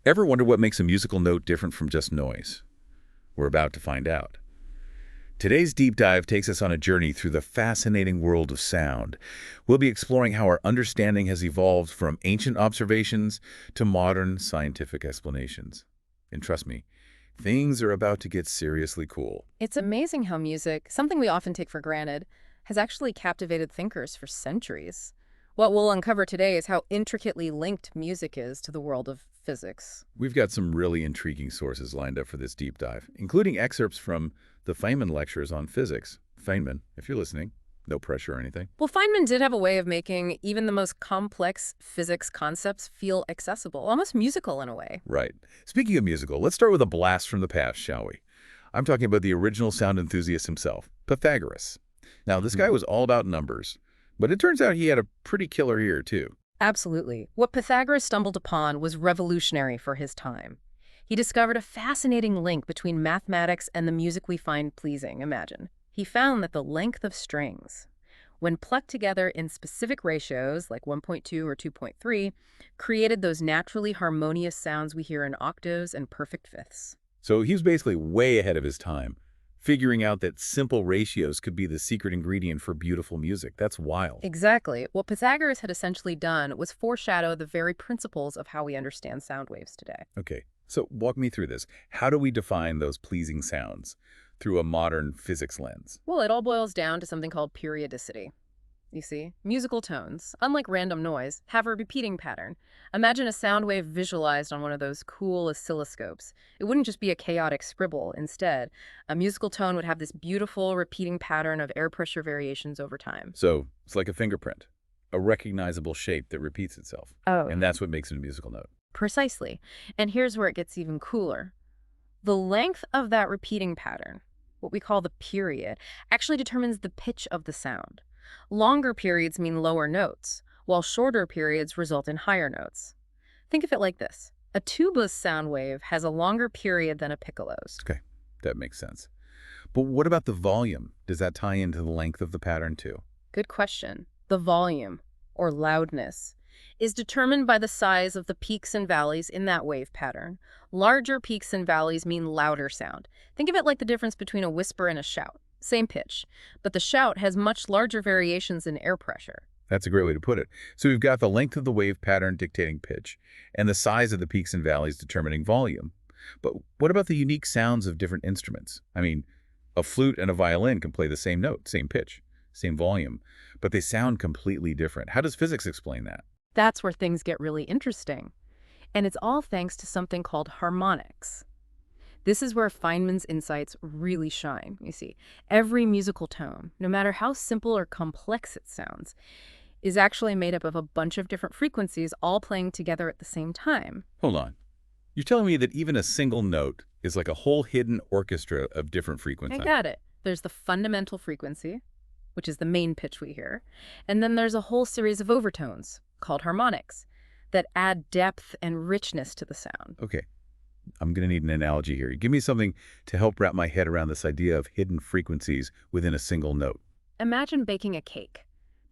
Ever wonder what makes a musical note different from just noise? We're about to find out. Today's deep dive takes us on a journey through the fascinating world of sound. We'll be exploring how our understanding has evolved from ancient observations to modern scientific explanations. And trust me, things are about to get seriously cool. It's amazing how music, something we often take for granted, has actually captivated thinkers for centuries. What we'll uncover today is how intricately linked music is to the world of physics. We've got some really intriguing sources lined up for this deep dive, including excerpts from the Feynman lectures on physics. Feynman, if you're listening, no pressure or anything. Well, Feynman did have a way of making even the most complex physics concepts feel accessible, almost musical in a way. Right. Speaking of musical, let's start with a blast from the past, shall we? I'm talking about the original sound enthusiast himself, Pythagoras. Now, this guy was all about numbers, but it turns out he had a pretty killer ear, too. Absolutely. What Pythagoras stumbled upon was revolutionary for his time. He discovered a fascinating link between mathematics and the music we find pleasing, imagine. He found that the length of strings, when plucked together in specific ratios, like 1.2 or 2.3, created those naturally harmonious sounds we hear in octaves and perfect fifths. So he was basically way ahead of his time, figuring out that simple ratios could be the secret ingredient for beautiful music. That's wild. Exactly. What Pythagoras had essentially done was foreshadow the very principles of how we understand sound waves today. Okay, so walk me through this. How do we define those pleasing sounds through a modern physics lens? Well, it all boils down to something called periodicity. You see, musical tones, unlike random noise, have a repeating pattern. Imagine a sound wave visualized on one of those cool oscilloscopes. It wouldn't just be a chaotic scribble. Instead, a musical tone would have this beautiful repeating pattern of air pressure variations over time. So it's like a fingerprint, a recognizable shape that repeats itself. Oh, And that's what makes it a musical note. precisely. And here's where it gets even cooler. The length of that repeating pattern, what we call the period, actually determines the pitch of the sound. Longer periods mean lower notes, while shorter periods result in higher notes. Think of it like this. A tuba's sound wave has a longer period than a piccolo's. Okay, that makes sense. But what about the volume? Does that tie into the length of the pattern too? Good question. The volume, or loudness, is determined by the size of the peaks and valleys in that wave pattern. Larger peaks and valleys mean louder sound. Think of it like the difference between a whisper and a shout. Same pitch, but the shout has much larger variations in air pressure. That's a great way to put it. So we've got the length of the wave pattern dictating pitch, and the size of the peaks and valleys determining volume. But what about the unique sounds of different instruments? I mean, a flute and a violin can play the same note, same pitch, same volume, but they sound completely different. How does physics explain that? That's where things get really interesting. And it's all thanks to something called harmonics. This is where Feynman's insights really shine, you see. Every musical tone, no matter how simple or complex it sounds, is actually made up of a bunch of different frequencies all playing together at the same time. Hold on. You're telling me that even a single note is like a whole hidden orchestra of different I frequencies? got it. There's the fundamental frequency, which is the main pitch we hear, and then there's a whole series of overtones, called harmonics, that add depth and richness to the sound. Okay. I'm going to need an analogy here. Give me something to help wrap my head around this idea of hidden frequencies within a single note. Imagine baking a cake.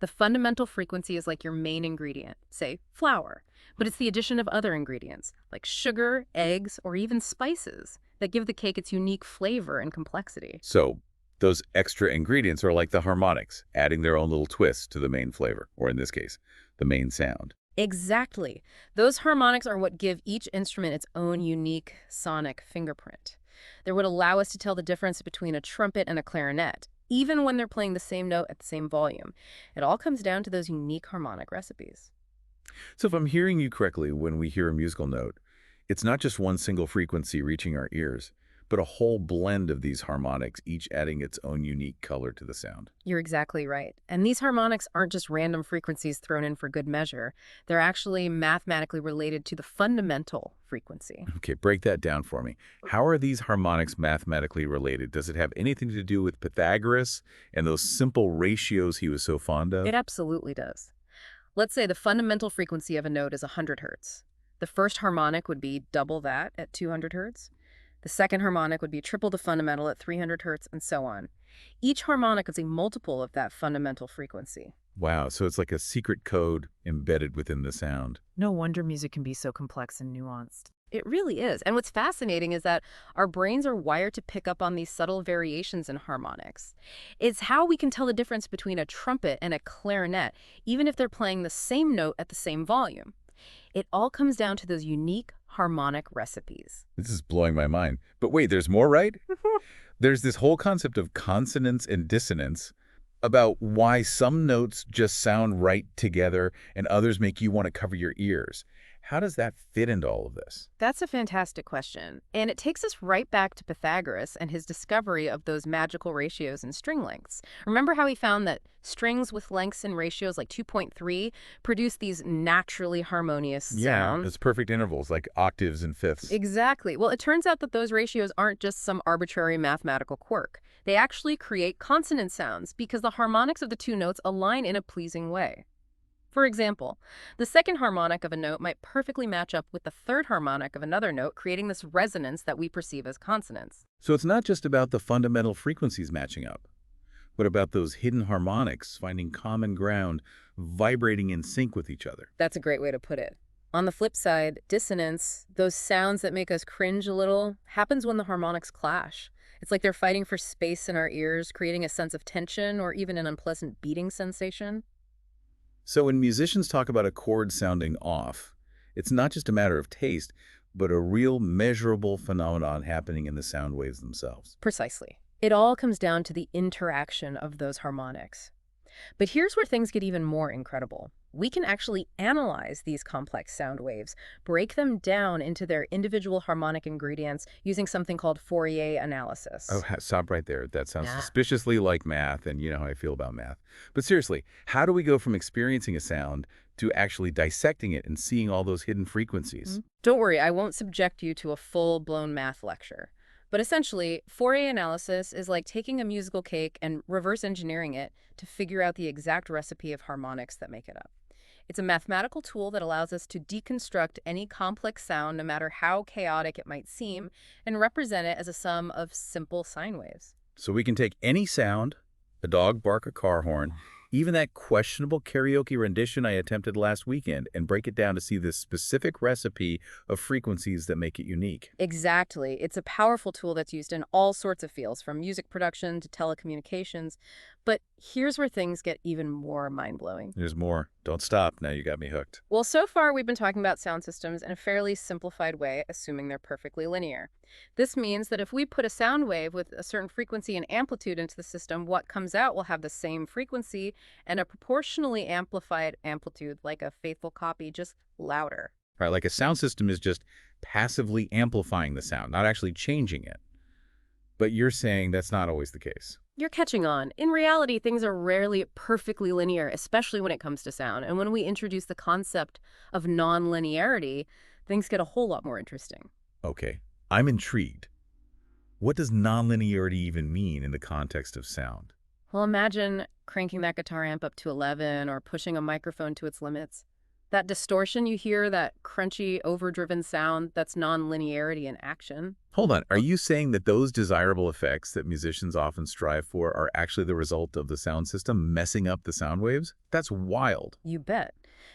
The fundamental frequency is like your main ingredient, say flour, but it's the addition of other ingredients, like sugar, eggs, or even spices, that give the cake its unique flavor and complexity. So those extra ingredients are like the harmonics, adding their own little twist to the main flavor, or in this case, the main sound. Exactly. Those harmonics are what give each instrument its own unique sonic fingerprint. They're what allow us to tell the difference between a trumpet and a clarinet, even when they're playing the same note at the same volume. It all comes down to those unique harmonic recipes. So if I'm hearing you correctly, when we hear a musical note, it's not just one single frequency reaching our ears, but a whole blend of these harmonics, each adding its own unique color to the sound. You're exactly right. And these harmonics aren't just random frequencies thrown in for good measure. They're actually mathematically related to the fundamental frequency. Okay, break that down for me. How are these harmonics mathematically related? Does it have anything to do with Pythagoras and those simple ratios he was so fond of? It absolutely does. Let's say the fundamental frequency of a note is 100 hertz. The first harmonic would be double that at 200 hertz. The second harmonic would be triple the fundamental at 300 hertz, and so on. Each harmonic is a multiple of that fundamental frequency. Wow, so it's like a secret code embedded within the sound. No wonder music can be so complex and nuanced. It really is. And what's fascinating is that our brains are wired to pick up on these subtle variations in harmonics. It's how we can tell the difference between a trumpet and a clarinet, even if they're playing the same note at the same volume. It all comes down to those unique harmonic recipes. This is blowing my mind. But wait, there's more, right? There's this whole concept of consonance and dissonance about why some notes just sound right together and others make you want to cover your ears. How does that fit into all of this? That's a fantastic question. And it takes us right back to Pythagoras and his discovery of those magical ratios in string lengths. Remember how he found that strings with lengths and ratios like 2.3 produce these naturally harmonious sounds? It's perfect intervals, like octaves and fifths. Exactly. Well, it turns out that those ratios aren't just some arbitrary mathematical quirk. They actually create consonant sounds because the harmonics of the two notes align in a pleasing way. For example, the second harmonic of a note might perfectly match up with the third harmonic of another note, creating this resonance that we perceive as consonance. So it's not just about the fundamental frequencies matching up. What about those hidden harmonics finding common ground, vibrating in sync with each other? That's a great way to put it. On the flip side, dissonance, those sounds that make us cringe a little, happens when the harmonics clash. It's like they're fighting for space in our ears, creating a sense of tension or even an unpleasant beating sensation. So when musicians talk about a chord sounding off, it's not just a matter of taste, but a real measurable phenomenon happening in the sound waves themselves. Precisely. It all comes down to the interaction of those harmonics. But here's where things get even more incredible. We can actually analyze these complex sound waves, break them down into their individual harmonic ingredients using something called Fourier analysis. Oh, stop right there. That sounds Yeah. suspiciously like math, and you know how I feel about math. But seriously, how do we go from experiencing a sound to actually dissecting it and seeing all those hidden frequencies? Don't worry, I won't subject you to a full-blown math lecture. But essentially, Fourier analysis is like taking a musical cake and reverse engineering it to figure out the exact recipe of harmonics that make it up. It's a mathematical tool that allows us to deconstruct any complex sound, no matter how chaotic it might seem, and represent it as a sum of simple sine waves. So we can take any sound, a dog bark a car horn, even that questionable karaoke rendition I attempted last weekend, and break it down to see the specific recipe of frequencies that make it unique. Exactly. It's a powerful tool that's used in all sorts of fields, from music production to telecommunications. But here's where things get even more mind-blowing. There's more. Don't stop. Now you got me hooked. Well, so far we've been talking about sound systems in a fairly simplified way, assuming they're perfectly linear. This means that if we put a sound wave with a certain frequency and amplitude into the system, what comes out will have the same frequency and a proportionally amplified amplitude, like a faithful copy, just louder. Right, like a sound system is just passively amplifying the sound, not actually changing it. But you're saying that's not always the case. You're catching on. In reality, things are rarely perfectly linear, especially when it comes to sound. And when we introduce the concept of nonlinearity, things get a whole lot more interesting. Okay, I'm intrigued. What does nonlinearity even mean in the context of sound? Well, imagine cranking that guitar amp up to 11 or pushing a microphone to its limits. That distortion you hear, that crunchy, overdriven sound, that's nonlinearity in action. Hold on, are you saying that those desirable effects that musicians often strive for are actually the result of the sound system messing up the sound waves? That's wild. You bet.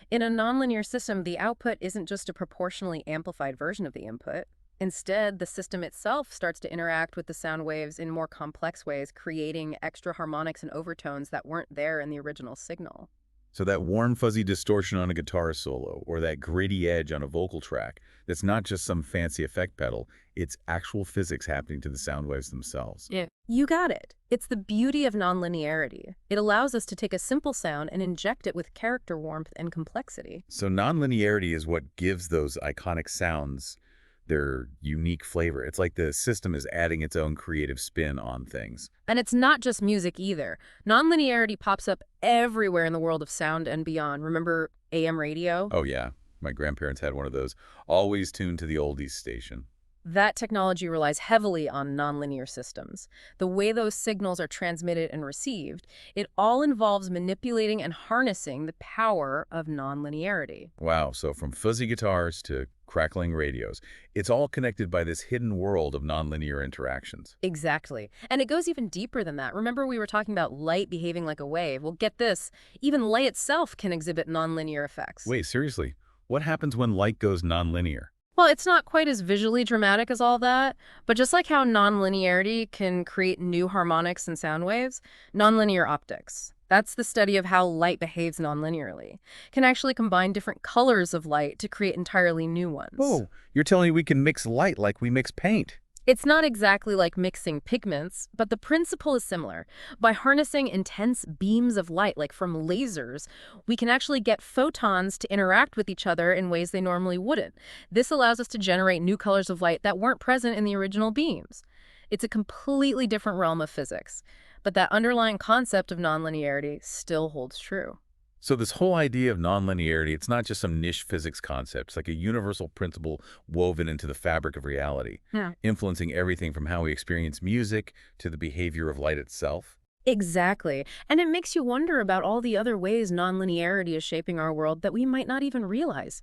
In a nonlinear system, the output isn't just a proportionally amplified version of the input. Instead, the system itself starts to interact with the sound waves in more complex ways, creating extra harmonics and overtones that weren't there in the original signal. So that warm, fuzzy distortion on a guitar solo, or that gritty edge on a vocal track, that's not just some fancy effect pedal, it's actual physics happening to the sound waves themselves. Yeah. You got it. It's the beauty of nonlinearity. It allows us to take a simple sound and inject it with character warmth and complexity. So nonlinearity is what gives those iconic sounds their unique flavor. It's like the system is adding its own creative spin on things. And it's not just music either. Nonlinearity pops up everywhere in the world of sound and beyond. Remember AM radio? Oh yeah, my grandparents had one of those, always tuned to the oldies station. That technology relies heavily on nonlinear systems. The way those signals are transmitted and received, it all involves manipulating and harnessing the power of nonlinearity. Wow, so from fuzzy guitars to crackling radios, it's all connected by this hidden world of nonlinear interactions. Exactly. And it goes even deeper than that. Remember we were talking about light behaving like a wave? Well, get this. Even light itself can exhibit nonlinear effects. Wait, seriously? What happens when light goes nonlinear? Well, it's not quite as visually dramatic as all that, but just like how nonlinearity can create new harmonics and sound waves, nonlinear optics, that's the study of how light behaves nonlinearly, can actually combine different colors of light to create entirely new ones. Oh, you're telling me we can mix light like we mix paint? It's not exactly like mixing pigments, but the principle is similar. By harnessing intense beams of light, like from lasers, we can actually get photons to interact with each other in ways they normally wouldn't. This allows us to generate new colors of light that weren't present in the original beams. It's a completely different realm of physics, but that underlying concept of nonlinearity still holds true. So this whole idea of nonlinearity, it's not just some niche physics concept. It's like a universal principle woven into the fabric of reality, Yeah. influencing everything from how we experience music to the behavior of light itself. Exactly. And it makes you wonder about all the other ways nonlinearity is shaping our world that we might not even realize.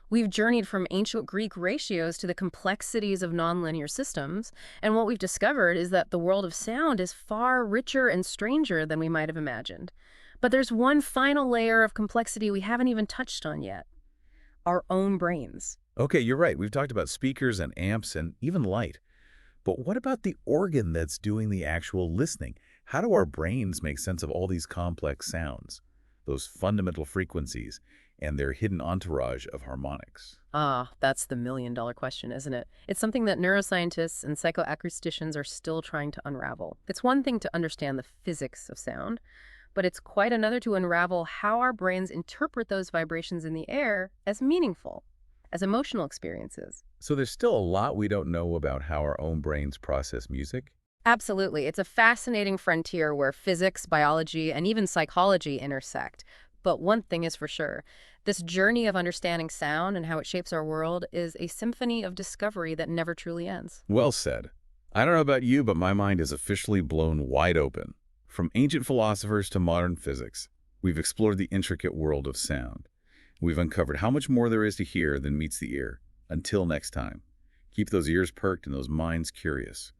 We've journeyed from ancient Greek ratios to the complexities of nonlinear systems, and what we've discovered is that the world of sound is far richer and stranger than we might have imagined. But there's one final layer of complexity we haven't even touched on yet: our own brains. Okay, you're right. We've talked about speakers and amps and even light. But what about the organ that's doing the actual listening? How do our brains make sense of all these complex sounds, those fundamental frequencies, and their hidden entourage of harmonics? Ah, that's the million-dollar question, isn't it? It's something that neuroscientists and psychoacousticians are still trying to unravel. It's one thing to understand the physics of sound, but it's quite another to unravel how our brains interpret those vibrations in the air as meaningful, as emotional experiences. So there's still a lot we don't know about how our own brains process music? Absolutely. It's a fascinating frontier where physics, biology, and even psychology intersect. But one thing is for sure, this journey of understanding sound and how it shapes our world is a symphony of discovery that never truly ends. Well said. I don't know about you, but my mind is officially blown wide open. From ancient philosophers to modern physics, we've explored the intricate world of sound. We've uncovered how much more there is to hear than meets the ear. Until next time, keep those ears perked and those minds curious.